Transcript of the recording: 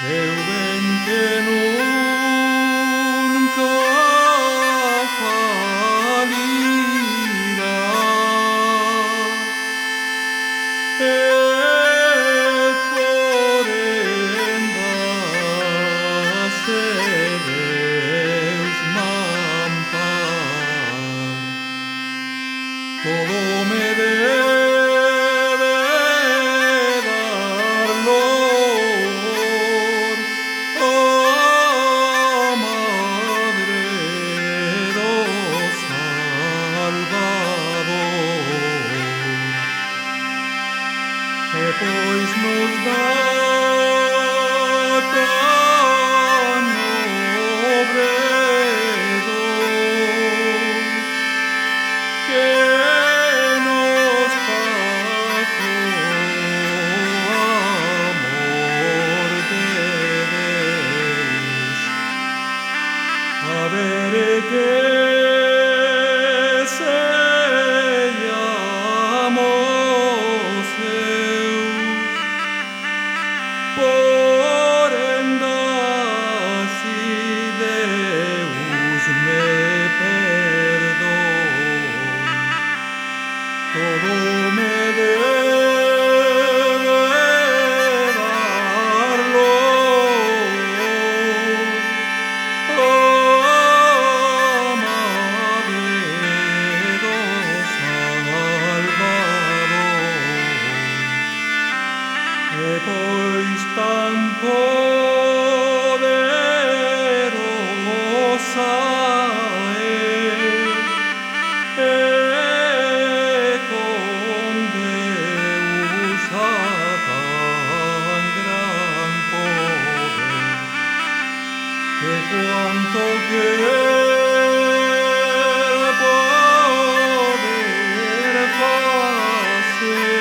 Seu ben que nunca fallirà, et porenda se Deus m'ampar. Todo me debe dar Lord, oh Madre do Salvador. E pois nos dá tan nobre don, que nos pagó amor de Deus. A ver que seiamos seus, porenda si Deus me perdona. Todo me debe dar Lord, oh Madre do Salvador. E pois tan poderosa é, con Deus a tan gran poder, que cuanto quer poder facer,